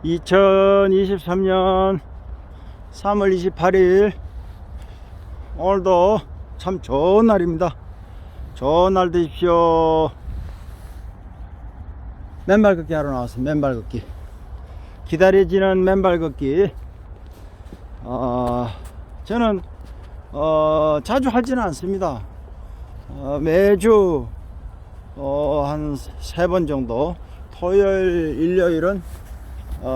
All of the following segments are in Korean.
2023년 3월 28일 오늘도 참 좋은 날입니다. 좋은 날 되십시오. 맨발 걷기 하러 나왔습니다. 맨발 걷기, 기다려지는 맨발 걷기. 저는 자주 하지는 않습니다. 매주 한 3번 정도, 토요일 일요일은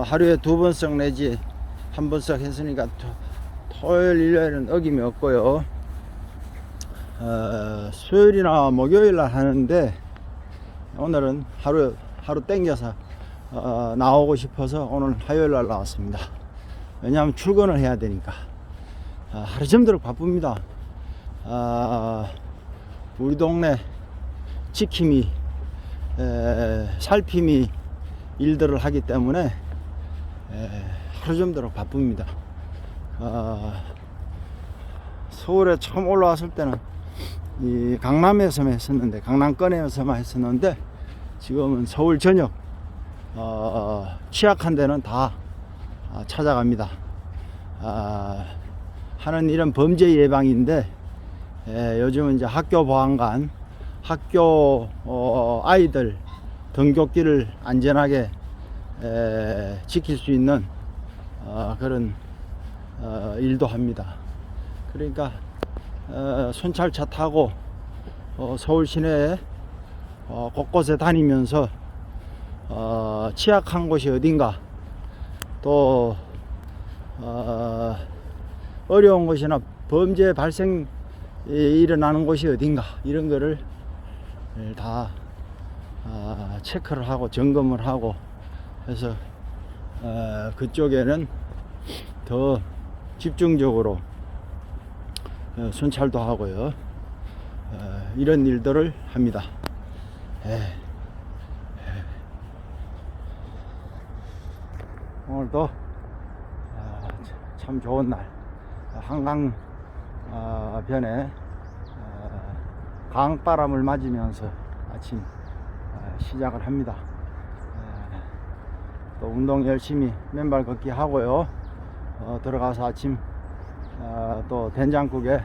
하루에 2번씩 내지 1번씩 했으니까 토요일 일요일은 어김이 없고요. 수요일이나 목요일날 하는데 오늘은 하루 땡겨서 나오고 싶어서 오늘 화요일날 나왔습니다. 왜냐하면 출근을 해야 되니까. 하루 점도록 바쁩니다. 우리 동네 지킴이, 살핌이 일들을 하기 때문에 하루 점도록 바쁩니다. 서울에 처음 올라왔을 때는 이 강남에서만 했었는데, 강남권에서만 했었는데, 지금은 서울 전역 취약한 데는 다 찾아갑니다. 하는 일은 범죄 예방인데, 요즘은 이제 학교 보안관, 학교 아이들 등굣길을 안전하게 지킬 수 있는 그런 일도 합니다. 그러니까 순찰차 타고 서울 시내에 곳곳에 다니면서 취약한 곳이 어딘가, 또 어려운 곳이나 범죄 발생 일어나는 곳이 어딘가, 이런 거를 다 체크를 하고 점검을 하고 해서 그쪽에는 더 집중적으로 순찰도 하고요. 이런 일들을 합니다. 오늘도 참 좋은 날, 한강 변에 강바람을 맞으면서 아침 시작을 합니다. 또 운동 열심히 맨발 걷기 하고요. 들어가서 아침 또 된장국에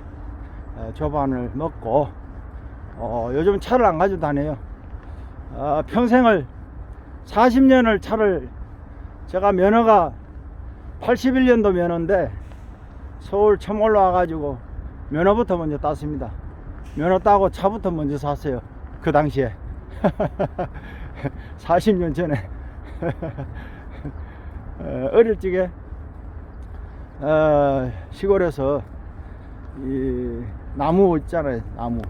조반을 먹고, 요즘 차를 안 가지고 다녀요. 평생을 40년을 차를, 제가 면허가 81년도 면허인데 서울 처음 올라와 가지고 면허부터 먼저 땄습니다. 면허 따고 차부터 먼저 샀어요. 그 당시에 40년 전에. 어릴 적에 시골에서 이 나무 있잖아요. 나무,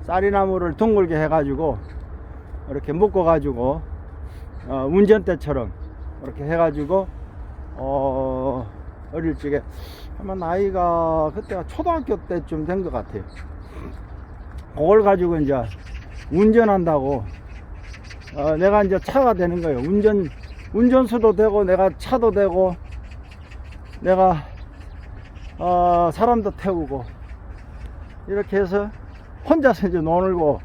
쌀이나무를 둥글게 해가지고 이렇게 묶어 가지고 운전대처럼 이렇게 해가지고 어릴 적에 아마 나이가 그때가 초등학교 때쯤 된 것 같아요. 그걸 가지고 이제 운전한다고 내가 이제 차가 되는 거예요. 운전수도 되고, 내가 차도 되고, 내가 사람도 태우고, 이렇게 해서 혼자서 이제 놀고,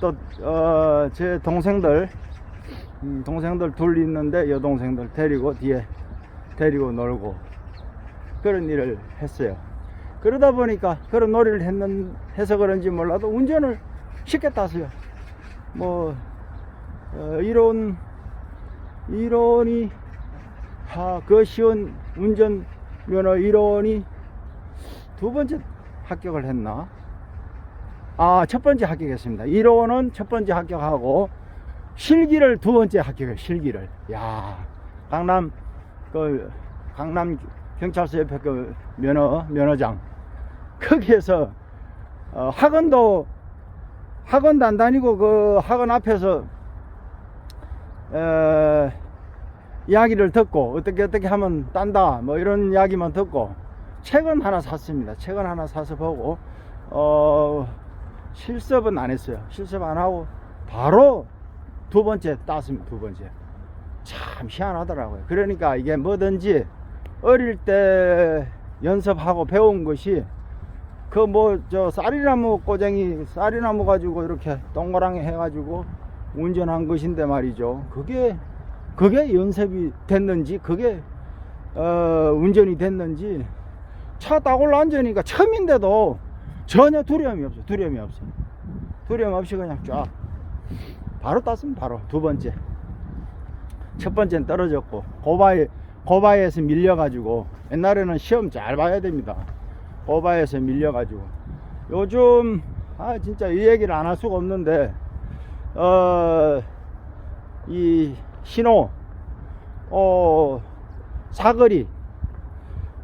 또 제 동생들 둘 있는데 여동생들 데리고 뒤에 데리고 놀고, 그런 일을 했어요. 그러다 보니까 그런 놀이를 해서 그런지 몰라도 운전을 쉽게 땄어요. 뭐 이론이 그 쉬운 운전면허 이론이 2번째 합격을 했나? 첫 번째 합격했습니다. 이론은 첫 번째 합격하고 실기를 2번째 합격해요. 실기를. 야, 강남 경찰서 옆에 그 면허장, 거기에서 학원도 안 다니고 그 학원 앞에서 이야기를 듣고 어떻게 하면 딴다, 뭐 이런 이야기만 듣고 책은 하나 샀습니다. 책은 하나 사서 보고 실습은 안 했어요. 실습 안 하고 바로 2번째 땄습니다. 2번째. 참 희한하더라고요. 그러니까 이게 뭐든지 어릴 때 연습하고 배운 것이 그 쌀이나무 꼬쟁이, 쌀이나무 가지고 이렇게 동그랗게 해가지고 운전한 것인데 말이죠. 그게 그게 연습이 됐는지, 그게 운전이 됐는지, 차 딱 올라 앉으니까 처음인데도 전혀 두려움이 없어. 두려움 없이 그냥 쫙 바로 땄습니다. 바로 두 번째. 첫 번째는 떨어졌고, 고바에서 밀려가지고, 옛날에는 시험 잘 봐야 됩니다. 고바에서 밀려가지고, 요즘 진짜 이 얘기를 안 할 수가 없는데, 이 신호, 사거리,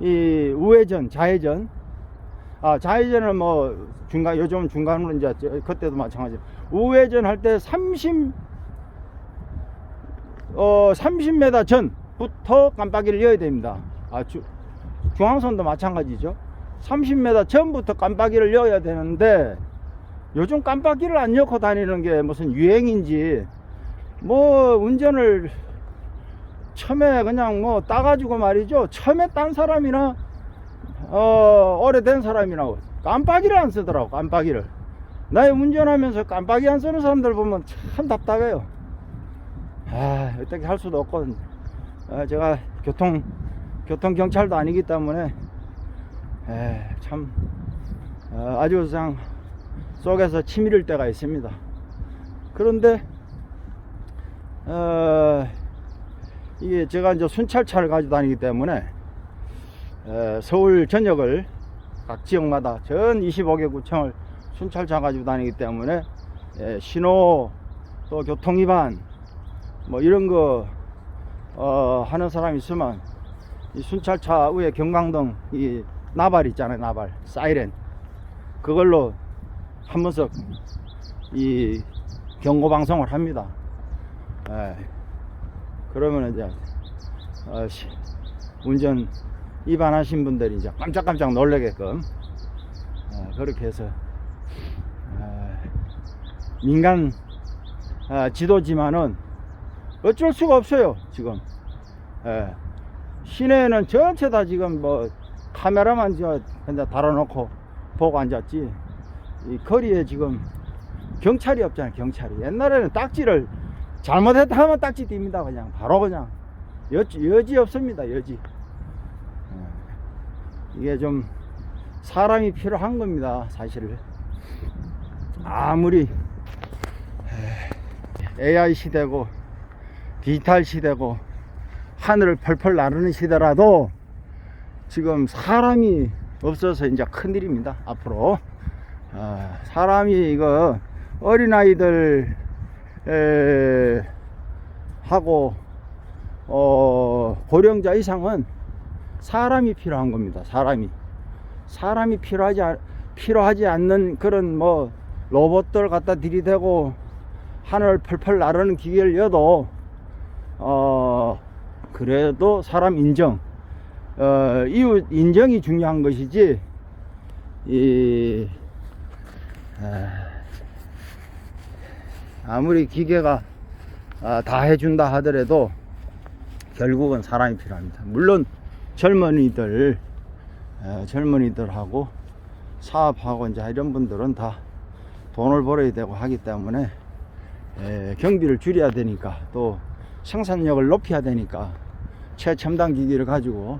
이 우회전, 좌회전, 좌회전은 뭐 요즘 중간으로 이제 그때도 마찬가지. 우회전 할 때 30m 전부터 깜빡이를 여야 됩니다. 중앙선도 마찬가지죠. 30m 전부터 깜빡이를 여야 되는데, 요즘 깜빡이를 안 넣고 다니는 게 무슨 유행인지, 뭐 운전을 처음에 그냥 뭐 따가지고 말이죠. 처음에 딴 사람이나 오래된 사람이나 깜빡이를 안 쓰더라고. 깜빡이를. 나의 운전하면서 깜빡이 안 쓰는 사람들 보면 참 답답해요. 어떻게 할 수도 없거든요. 제가 교통경찰도 아니기 때문에 참 아주 그냥 속에서 치밀을 때가 있습니다. 그런데 이게 제가 이제 순찰차를 가지고 다니기 때문에 서울 전역을 각 지역마다 전 25개 구청을 순찰차 가지고 다니기 때문에 신호 또 교통위반 뭐 이런 거 하는 사람이 있으면 이 순찰차 위에 경광등 이 나발 있잖아요. 나발 사이렌 그걸로 한 번씩 이 경고 방송을 합니다. 그러면 이제 운전 위반하신 분들이 이제 깜짝깜짝 놀라게끔 그렇게 해서 민간 지도지만은 어쩔 수가 없어요. 지금 시내에는 전체 다 지금 뭐 카메라만 그냥 달아놓고 보고 앉았지, 이 거리에 지금 경찰이 없잖아요. 경찰이 옛날에는 딱지를 잘못했다 하면 딱지 띱니다. 그냥 바로 그냥 여지 없습니다. 여지. 이게 좀 사람이 필요한 겁니다. 사실 아무리 AI 시대고 디지털 시대고 하늘을 펄펄 나르는 시대라도 지금 사람이 없어서 이제 큰일입니다. 앞으로 사람이 이거 어린아이들 하고 고령자 이상은 사람이 필요한 겁니다. 사람이 필요하지 않는 그런 뭐 로봇들 갖다 들이대고 하늘 펄펄 나르는 기계를 여도 그래도 사람 인정, 이웃 인정이 중요한 것이지, 아무리 기계가 다 해준다 하더라도 결국은 사람이 필요합니다. 물론 젊은이들하고 사업하고 이제 이런 분들은 다 돈을 벌어야 되고 하기 때문에 경비를 줄여야 되니까, 또 생산력을 높여야 되니까 최첨단 기기를 가지고,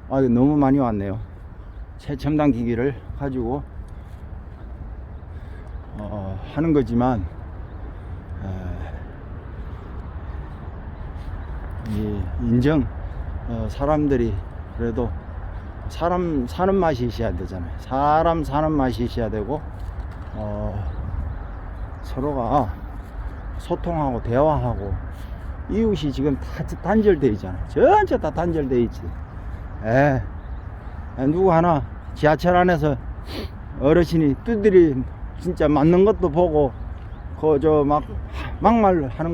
이거 너무 많이 왔네요. 최첨단 기기를 가지고 하는 거지만 이 인정, 사람들이 그래도 사람 사는 맛이 있어야 되잖아요. 사람 사는 맛이 있어야 되고 서로가 소통하고 대화하고, 이웃이 지금 다 단절되어 있잖아요. 전체 다 단절되어 있지. 누구 하나 지하철 안에서 어르신이 두드리 진짜 맞는 것도 보고 막말 하는